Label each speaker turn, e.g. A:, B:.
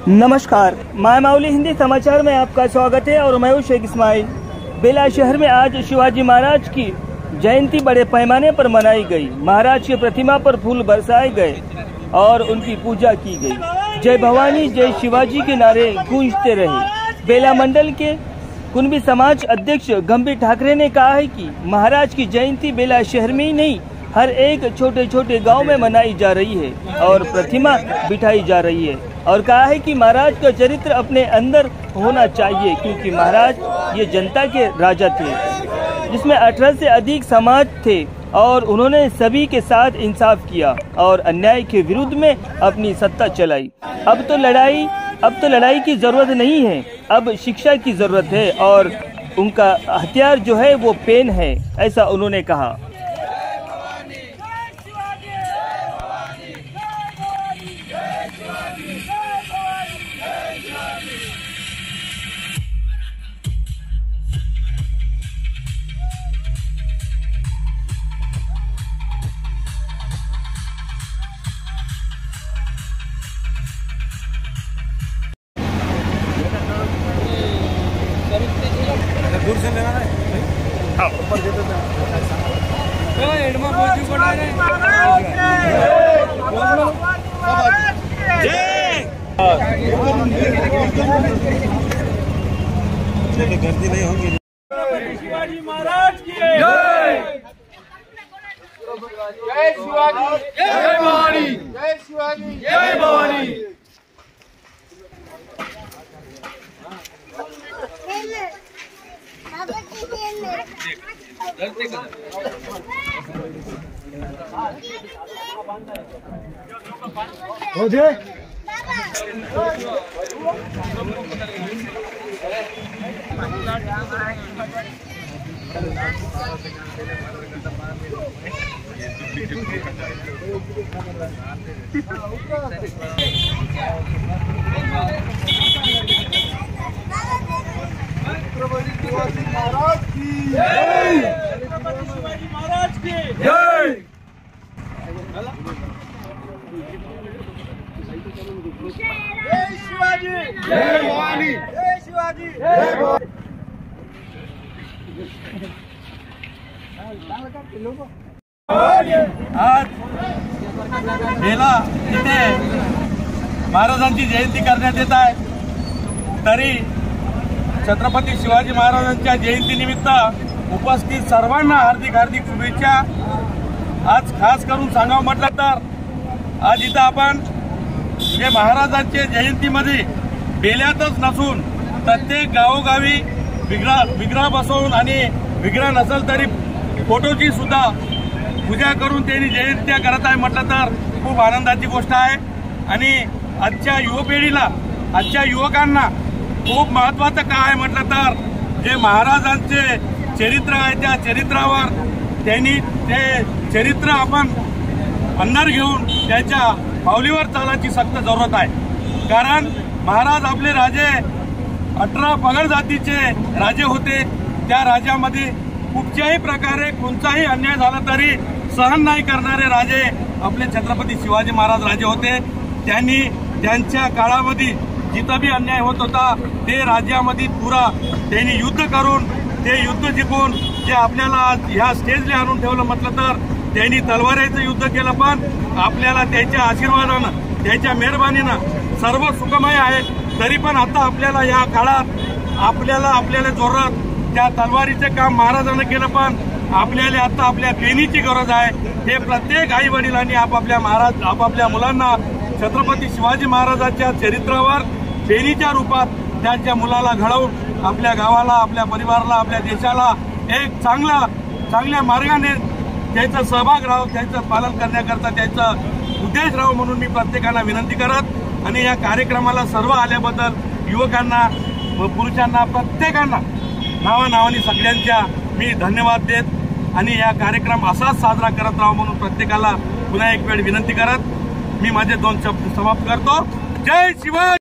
A: नमस्कार, माय माउली हिंदी समाचार में आपका स्वागत है और मैं हूं शेख इस्माइल। बेला शहर में आज शिवाजी महाराज की जयंती बड़े पैमाने पर मनाई गई। महाराज की प्रतिमा पर फूल बरसाए गए और उनकी पूजा की गई। जय भवानी जय शिवाजी के नारे गूंजते रहे। बेला मंडल के कुणबी समाज अध्यक्ष गंभीर ठाकरे ने कहा है कि महाराज की जयंती बेला शहर में ही नहीं, हर एक छोटे छोटे गांव में मनाई जा रही है और प्रतिमा बिठाई जा रही है। और कहा है कि महाराज का चरित्र अपने अंदर होना चाहिए, क्योंकि महाराज ये जनता के राजा थे जिसमें 18 से अधिक समाज थे और उन्होंने सभी के साथ इंसाफ किया और अन्याय के विरुद्ध में अपनी सत्ता चलाई। अब तो लड़ाई की जरूरत नहीं है, अब शिक्षा की जरूरत है और उनका हथियार जो है वो पेन है, ऐसा उन्होंने कहा।
B: दूर से लेना है, हाँ ऊपर दे देते हैं। एडमा बोझी पड़ा है। जय गर्दी नहीं होगी। शिवाजी महाराज की जय। जय शिवाजी जय भवानी। जय शिवाजी जय भवानी। हो जाए शिवाजी महाराज की जय। शिवाजी महाराज की जय। जय शिवाजी जय भवानी। जय शिवाजी जय भवानी। आज बेला इथे महाराजांची जयंती करण्यात येत आहे, तरी छत्रपती शिवाजी महाराजांच्या जयंतीनिमित्त उपस्थित सर्वांना हार्दिक हार्दिक शुभेच्छा। आज खास करून सांगावं म्हटलं तर आज इथं आपण जे महाराजांच्या जयंतीमध्ये बेल्यातच नसून प्रत्येक गावोगावी विग्रह बसवून आणि विग्रह नसेल तरी फोटोची सुद्धा पूजा करून त्यांनी जयंत्या करत आहे म्हटलं तर खूप आनंदाची गोष्ट आहे। आणि आजच्या युवपिढीला, आजच्या युवकांना खूप महत्त्वाचं काय आहे म्हटलं तर जे महाराजांचे चरित्र आहे त्या चरित्रावर त्यांनी ते चरित्र आपण अंदर घेऊन त्याच्या पावलीवर चालायची सक्त जरूरत आहे। कारण महाराज आपले राजे 18 पगड जातीचे राजे होते। त्या राज्यामध्ये कुठच्याही प्रकारे कोणताही अन्याय झाला तरी सहन नाही करणारे राजे आपले छत्रपती शिवाजी महाराज राजे होते। त्यांनी त्यांच्या काळामध्ये जिथं भी अन्याय होत होता ते राज्यामध्ये पुरा त्यांनी युद्ध करून ते युद्ध जिंकून जे आपल्याला ह्या स्टेजला आणून ठेवलं म्हटलं तर त्यांनी तलवारीचं युद्ध केलं, पण आपल्याला त्याच्या आशीर्वादानं त्याच्या मेहरबानीनं सर्व सुखमय आहे। तरी पण आता आपल्याला या काळात आपल्याला जोरात त्या तलवारीचे काम महाराजांनी केलं, पण आपल्याला आता आपल्या पेनीची गरज आहे। हे प्रत्येक आई वडिलांनी आपापल्या मुलांना छत्रपती शिवाजी महाराजांच्या चरित्रावर पेनीच्या रूपात त्यांच्या मुलाला घडवून आपल्या गावाला, आपल्या परिवाराला, आपल्या देशाला एक चांगल्या मार्गाने त्याचा सहभाग राहावं, त्याचं पालन करण्याकरता त्याचा उद्देश राहावं म्हणून मी प्रत्येकाला विनंती करत आणि या कार्यक्रमाला सर्व आल्याबद्दल युवकांना व पुरुषांना प्रत्येकांना नावानावानी सगळ्यांच्या मी धन्यवाद देत आणि या कार्यक्रम असाच साजरा करत राहावं म्हणून प्रत्येकाला पुन्हा एक वेळ विनंती करत मी माझे 2 शब्द समाप्त करतो. जय शिवाजी.